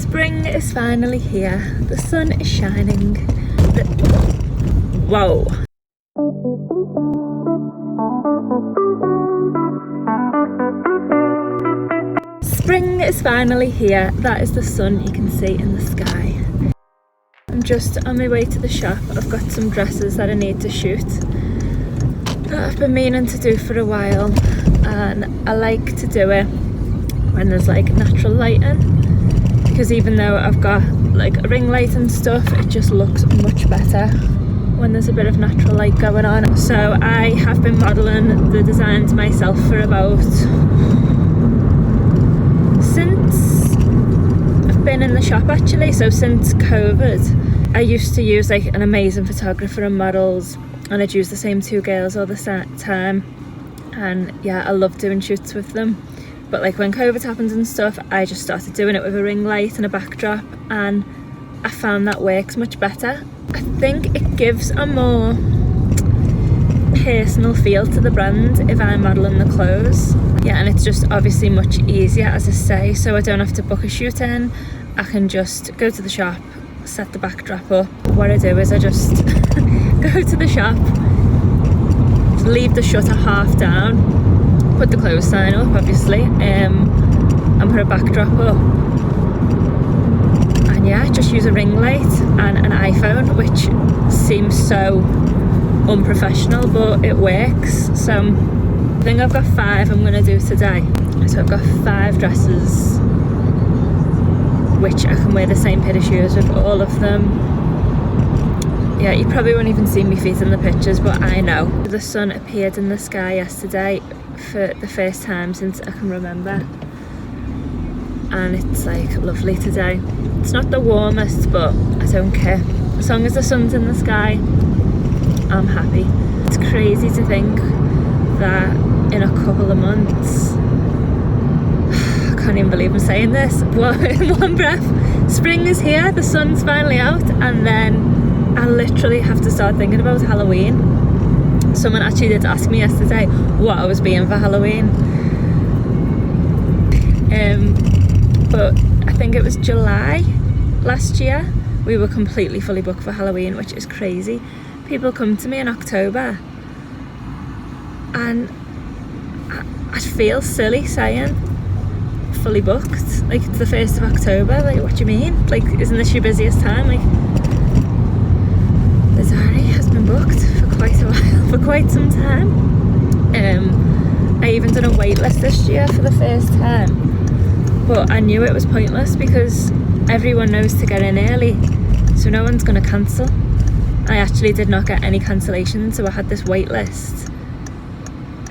Spring is finally here. The sun is shining. Whoa. Spring is finally here. That is the sun you can see in the sky. I'm just on my way to the shop. I've got some dresses that I need to shoot that I've been meaning to do for a while, and I like to do it when there's like natural lighting, because even though I've got like a ring light and stuff, it just looks much better when there's a bit of natural light going on. So I have been modelling the designs myself for since I've been in the shop actually, so since COVID. I used to use like an amazing photographer and models, and I'd use the same two girls all the time, and yeah, I love doing shoots with them. But like when COVID happened and stuff, I just started doing it with a ring light and a backdrop, and I found that works much better. I think it gives a more personal feel to the brand if I'm modelling the clothes. Yeah, and it's just obviously much easier, as I say, so I don't have to book a shoot in. I can just go to the shop, set the backdrop up. What I do is I just go to the shop, leave the shutter half down, put the clothes sign up obviously, and put a backdrop up, and yeah, just use a ring light and an iPhone, which seems so unprofessional but it works. So I think I've got 5 I'm going to do today. So I've got 5 dresses which I can wear the same pair of shoes with all of them. Yeah, you probably won't even see me feet in the pictures, but I know. The sun appeared in the sky yesterday for the first time since I can remember, and it's like lovely today. It's not the warmest, but I don't care. As long as the sun's in the sky, I'm happy. It's crazy to think that in a couple of months, I can't even believe I'm saying this, but in one breath, spring is here, the sun's finally out, and then I literally have to start thinking about Halloween. Someone actually did ask me yesterday what I was being for Halloween. But I think it was July last year, we were completely fully booked for Halloween, which is crazy. People come to me in October, and I feel silly saying fully booked. Like, it's the 1st of October, like, what do you mean? Like, isn't this your busiest time? Like, the diary has been booked for quite a while, for quite some time. I even done a wait list this year for the first time, but I knew it was pointless because everyone knows to get in early, so no one's going to cancel. I actually did not get any cancellations, so I had this wait list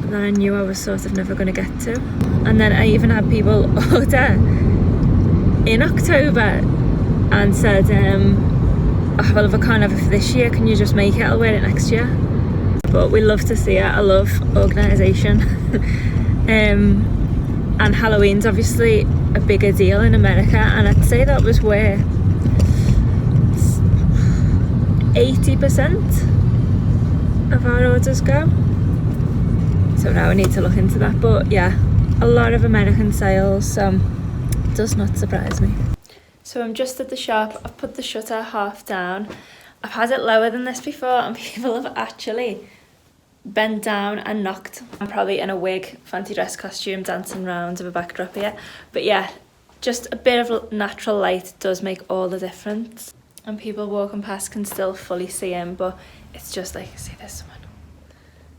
that I knew I was sort of never going to get to. And then I even had people order in October and said, oh, well, if I can't have it for this year, can you just make it? I'll wear it next year. But we love to see it. I love organisation. And Halloween's obviously a bigger deal in America, and I'd say that was where 80% of our orders go. So now I need to look into that. But yeah, a lot of American sales, so does not surprise me. So I'm just at the shop. I've put the shutter half down. I've had it lower than this before, and people have actually bent down and knocked. I'm probably in a wig, fancy dress costume, dancing around with a backdrop here. But yeah, just a bit of natural light does make all the difference. And people walking past can still fully see him, but it's just like, see, there's someone.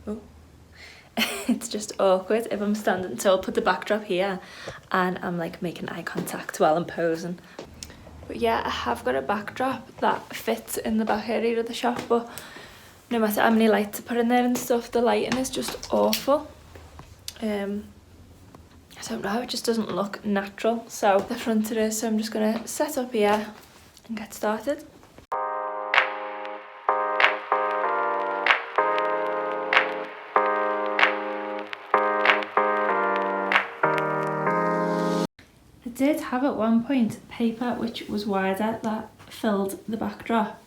Oh. It's just awkward if I'm standing, so I'll put the backdrop here and I'm like making eye contact while I'm posing. But yeah, I have got a backdrop that fits in the back area of the shop, but no matter how many lights I put in there and stuff, the lighting is just awful. I don't know, it just doesn't look natural. So the front it is, so I'm just gonna set up here and get started. I did have at one point paper which was wider that filled the backdrop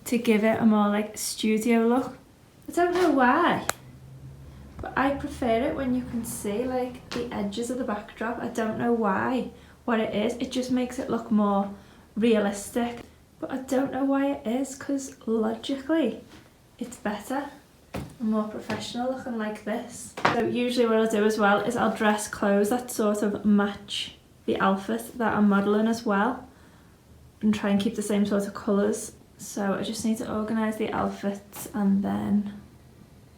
to give it a more like studio look. I don't know why, but I prefer it when you can see like the edges of the backdrop. I don't know why what it is. It just makes it look more realistic. But I don't know why it is, because logically it's better and more professional looking like this. So usually what I'll do as well is I'll dress clothes that sort of match the outfit that I'm modelling as well, and try and keep the same sort of colours. So I just need to organise the outfits and then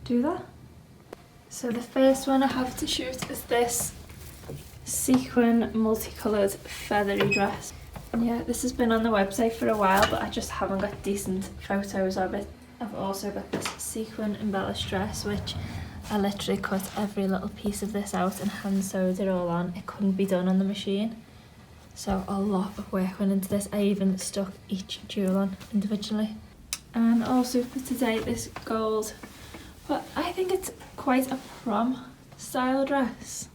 do that. So the first one I have to shoot is this sequin multicoloured feathery dress. And yeah, this has been on the website for a while, but I just haven't got decent photos of it. I've also got this sequin embellished dress, which I literally cut every little piece of this out and hand sewed it all on. It couldn't be done on the machine. So a lot of work went into this. I even stuck each jewel on individually. And also for today, this gold, but I think it's quite a prom style dress.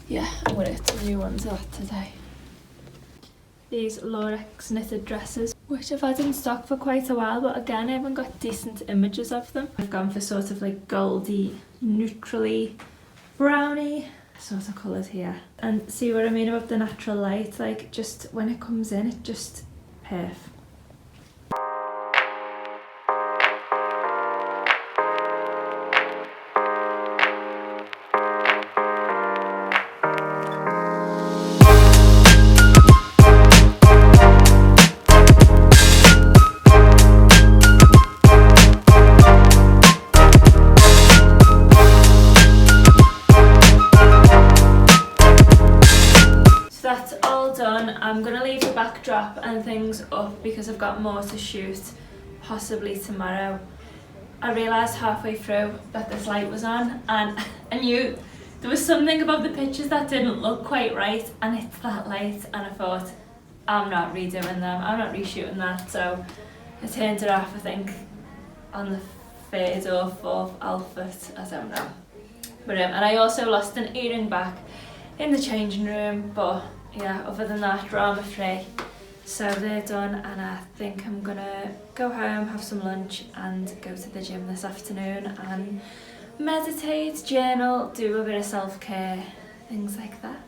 Yeah, I'm gonna get some new ones of that today. These Lorex knitted dresses, which I've had in stock for quite a while, but again I haven't got decent images of them. I've gone for sort of like goldy, neutrally browny sort of colours here. And see what I mean about the natural light, like just when it comes in, it just perf. I'm gonna leave the backdrop and things up because I've got more to shoot, possibly tomorrow. I realised halfway through that this light was on, and I knew there was something about the pictures that didn't look quite right, and it's that light, and I thought, I'm not redoing them, I'm not reshooting that. So I turned it off, I think on the third or fourth outfit, I don't know. But and I also lost an earring back in the changing room, but yeah, other than that, drama free. So they're done, and I think I'm gonna go home, have some lunch and go to the gym this afternoon and meditate, journal, do a bit of self-care, things like that.